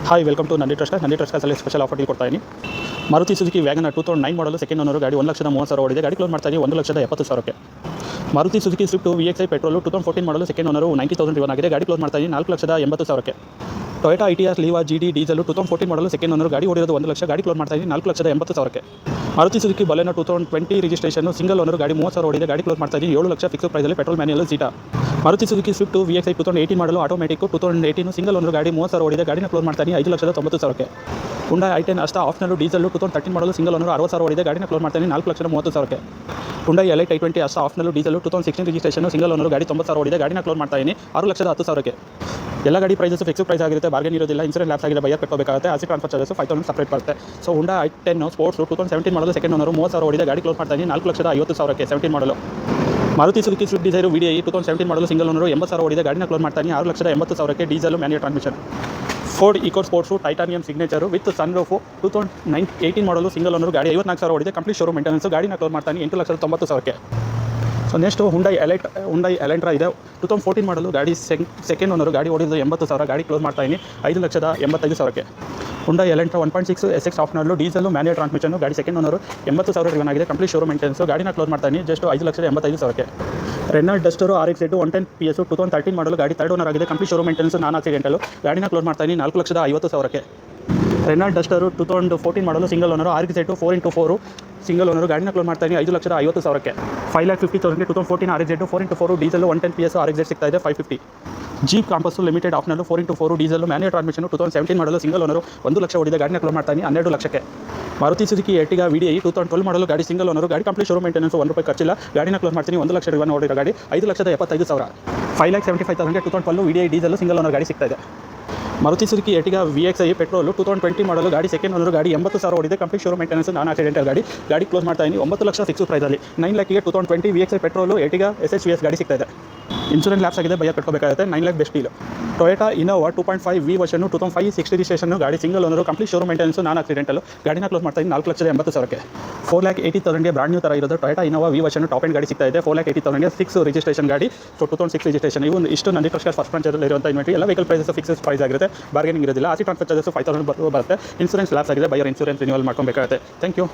Hi welcome to Nandi ಟ್ರಸ್ಟಲ್ಲಿ special offer ಕೊಡ್ತಾ ಇದ್ದೀನಿ. ಮಾರುತಿ ಸುಜುಕಿ ವ್ಯಾಗನ್ 2009 ಮಾಡಲು ಸೆಕೆಂಡ್ ಓನರ್ ಗಾಡಿ 1,30,000 ಓಡಿದೆ. ಗಾಡಿ ಕ್ಲೋಸ್ ಮಾಡ್ತಾ ಇದ್ದೀನಿ 1,70,000ಕ್ಕೆ. Maruti Suzuki Swift VXi petrol 2014 model second owner 90,000 ರಿವನ್ ಆಗಿದೆ. ಗಾಡಿ ಕ್ಲೋಸ್ ಮಾಡ್ತಾ ಇದ್ದೀನಿ 4,80,000ಕ್ಕೆ. Toyota ITS Liva GD diesel 2014 model second owner ಗಾಡಿ ಓಡಿರೋದು 1 ಲಕ್ಷ. ಗಾಡಿ ಕ್ಲೋಸ್ ಮಾಡ್ತಾ ಇದ್ದೀನಿ 4,80,000ಕ್ಕೆ. Maruti Suzuki Baleno 2020 registration single owner ಗಾಡಿ 30,000 ಓಡಿದೆ. ಗಾಡಿ ಕ್ಲೋಸ್ ಮಾಡ್ತಾ ಇದ್ದೀನಿ 7 ಲಕ್ಷ ಫಿಕ್ಸ್ ಪ್ರೈಸಲ್ಲಿ ಪೆಟ್ರೋಲ್ ಮ್ಯಾನ್ಯಲ್ ಸೀಟಾ. ಮಾರುತಿ ಸುಜುಕಿ ಸ್ವಿಫ್ಟ್ VXi 2018 ಮಾಡಲು ಆಟೋಮೆಟಿಕ್ 2018 ಸಿಂಗಲ್ ಓನರ್ ಗಾಡಿ 30,000 ಓಡಿದೆ. ಗಾಡಿನ ಕ್ಲೋಸ್ ಮಾಡ್ತಾ ಇದ್ದೀನಿ 5,90,000ಕ್ಕೆ. ಹುಂಡೈ i10 ಅಷ್ಟ ಆಪ್ಷನಲ್ ಡೀಸೆಲ್ 2013 ಮಾಡಲು ಸಿಂಗಲ್ ಓನರ್ 60,000 ಓಡಿದೆ. ಗಾಡಿನ ಕ್ಲೋಸ್ ಮಾಡ್ತಾ ಇದ್ದೀನಿ 4,30,000ಕ್ಕೆ. ಹುಂಡೈ Elite i20 ಅಷ್ಟ optional diesel 2016 registration single owner ಗಾಡಿ 90,000 ಓಡಿದೆ. ಗಾಡಿನ ಕ್ಲೋಸ್ ಮಾಡ್ತಾ ಇದ್ದೀನಿ 6,10,000ಕ್ಕೆ. ಎಲ್ಲ ಗಾಡಿ ಪ್ರೈಸಸ್ ಫಿಕ್ಸ್ ಪ್ರೈಸ್ ಆಗಿರುತ್ತೆ, ಬಾರ್ಗೇನ್ ಇರೋದಿಲ್ಲ. ಇನ್ಸೂರೆನ್ಸ್ ಲ್ಯಾಪ್ಸ್ ಆಗಿದೆ, ಬೈಯರ್ ಕಟ್ಟಬೇಕಾಗುತ್ತೆ. ಆಸಿ ಟ್ರಾನ್ಸ್ಫರ್ ಚಾರ್ಜಸ್ 5,000 ಸಪ್ರೇಟ್ ಬರುತ್ತೆ. ಸೊ ಹುಂಡೈ i10 ಸ್ಪೋರ್ಟ್ಸ್ 2017 ಮಾಡಲು ಸೆಕೆಂಡ್ ಓನರ್ 30,000 ಓಡಿದೆ. ಗಾಡಿ ಕ್ಲೋಸ್ ಮಾಡ್ತಾ ಇದ್ದೀನಿ 4,50,000ಕ್ಕೆ 17 ಮಾಡಲು. Maruti Suzuki Swift Dzire VDI 2017 model single owner 80,000 ಓಡಿದೆ. ಗಾಡಿನ ಕ್ಲೋಸ್ ಮಾಡ್ತಾ ಇದ್ದೀನಿ 6,80,000ಕ್ಕೆ. Diesel manual transmission. Ford eco sports titanium signature with sunroof 2018 model single owner ಗಾಡಿ 54,000 ಓಡಿದೆ. Complete showroom maintenance. ಗಾಡಿನ ಕ್ಲೋಸ್ ಮಾಡ್ತಾ ಇದ್ದೀನಿ 8,90,000ಕ್ಕೆ. ಸೊ ನೆಕ್ಸ್ಟು ಹುಂಡೈ ಎಲೆಂಟ್ರಾ ಇದೆ 2014 ಮಾಡಲು ಗಾಡಿ ಸೆಕೆಂಡ್ ಓನರು ಗಾಡಿ ಓಡಿದ್ದು 80,000. ಗಾಡಿ ಕ್ಲೋಸ್ ಮಾಡ್ತಾ ಇದ್ದೀನಿ 5,85,000ಕ್ಕೆ. Hyundai Elantra 1.6 SX optional diesel manual transmission ಗಾಡಿ ಸೆಕೆಂಡ್ ಓನರು 80,000 ರಿವನ್ ಆಗಿದೆ. Complete showroom maintenance. ಗಾಡಿನ ಕ್ಲೋಸ್ ಮಾಡ್ತಾ ಇದ್ದೀನಿ ಜಸ್ಟ್ 5,85,000ಕ್ಕೆ. Renault Duster RX 110 PS 2013 model ಗಾಡಿ ಥರ್ಡ್ ಓನರ್ ಆಗಿದೆ. Complete showroom maintenance non accidental. ಗಾಡಿನ ಕ್ಲೋಸ್ ಮಾಡ್ತಾ ಇದ್ದೀನಿ 4,50,000ಕ್ಕೆ. Renault Duster 2014 model single owner RX 4x4 single owner. ಗಾಡಿನ ಕ್ಲೋಸ್ ಮಾಡ್ತಾ ಇದ್ದೀನಿ 5,50,000ಕ್ಕೆ. 5,50,000ಗೆ 2014 RX 4x4 diesel 110 PS RX ಸಿಗ್ತಾ ಇದೆ 550. Jeep Compass limited optional 4x4 diesel manual transmission 2017 model single owner 1 lakh ಓಡಿದೆ. ಗಾಡಿನ ಕ್ಲೋಸ್ ಮಾಡ್ತಾ ಇದ್ದೀನಿ 12 ಲಕ್ಷಕ್ಕೆ. ಮಾರುತಿ ಸುಜುಕಿ ಎರ್ಟಿಗಾ VDI 2012 ಮಾಡಲು ಗಾಡಿ ಸಿಂಗಲ್ ಓನರು. ಗಾಡಿ ಕಂಪ್ಲೀಟ್ ಶೋರೂಮ್ ಮೇಂಟೆನೆನ್ಸ್ ₹1 ಖರ್ಚಿಲ್ಲ. ಗಾಡಿನ ಕ್ಲೋಸ್ ಮಾಡ್ತೀನಿ 1 ಲಕ್ಷ ರಿವನ್ ಓಡಿರೋ ಗಾಡಿ 5,75,000. 5,75,000ಗೆ 2012 VDI ಡೀಸೆಲ್ಲು ಸಿಂಗಲ್ ಓನರ್ ಗಾಡಿ ಸಿಗ್ತಾ ಇದೆ. Maruti Suzuki Ertiga VXi petrol 2020 ಮಾಡಲು ಗಾಡಿ ಸೆಕೆಂಡ್ ಓನರ್ ಗಾಡಿ 80,000 ಓಡಿದೆ. ಕಂಪ್ಲೀಟ್ ಶೋರೂಮ್ ಮೇಂಟೆನೆನ್ಸ್ ನಾನ್ ಆಕ್ಸಿಡೆಂಟಲ್ ಗಾಡಿ ಕ್ಲೋಸ್ ಮಾಡ್ತಾ ಇದ್ದೀನಿ 9 ಲಕ್ಷ ಫಿಕ್ಸ್ ಪ್ರೈಸಲ್ಲಿ. 9 ಲಕ್ಷಕ್ಕೆ 2020 VXi ಪೆಟ್ರೋಲು ಎರ್ಟಿಗಾ SHVS ಗಾಡಿ ಸಿಗ್ತಾ ಇದೆ. ಇನ್ಸೂರೆನ್ಸ್ ಲ್ಯಾಪ್ಸ್ ಆಗಿದೆ, ಬೈಯರ್ ಕಟ್ಟಬೇಕಾಗುತ್ತೆ. 9 lakh best deal. Toyota Innova 2.5 V version 2005 60 registration ಗಾಡಿ single owner. Complete showroom maintenance non accidental. ಗಾಡಿನ ಕ್ಲೋಸ್ ಮಾಡ್ತಾ ಇದ್ದೀನಿ 4,80,000ಕ್ಕೆ. 4,80,000ಗೆ ಬ್ರಾಂಡ್ ನ್ಯೂ ಥರ ಇರೋದು Toyota Innova V version top end ಗಾಡಿ ಸಿಗ್ತಾ ಇದೆ. 4,80,000ಗೆ 6 ರಿಜಿಸ್ಟ್ರೇಷನ್ ಗಾಡಿ. So 2006 registration. ಇವು ಇಷ್ಟು ನಂದಿ ಟ್ರಸ್ಟ್ ಫಸ್ಟ್ ಬ್ರಾಂಚಲ್ಲಿ ಇರುವಂಥ ಇನ್ವೆಂಟ್ರಿ. ಎಲ್ಲ ವೆಹಿಕಲ್ ಪ್ರೈಸಸ್ ಫಿಕ್ಸ್ ಪ್ರೈಸ್ ಆಗಿರುತ್ತೆ, ಬಾರ್ಗೇನಿಂಗ್ ಇರೋದಿಲ್ಲ. ಆಸಿ ಟ್ರಾನ್ಸ್ಫರ್ ಚಾರ್ಜಸ್ 5,000 ಬರುತ್ತೆ. ಇನ್ಸೂರೆನ್ಸ್ ಲ್ಯಾಪ್ಸ್ ಆಗಿದೆ, ಬೈಯರ್ ಇನ್ಸೂರೆನ್ಸ್ ರಿನ್ಯೂವಲ್ ಮಾಡ್ಕೊಬೇಕಾಗುತ್ತೆ. Thank you.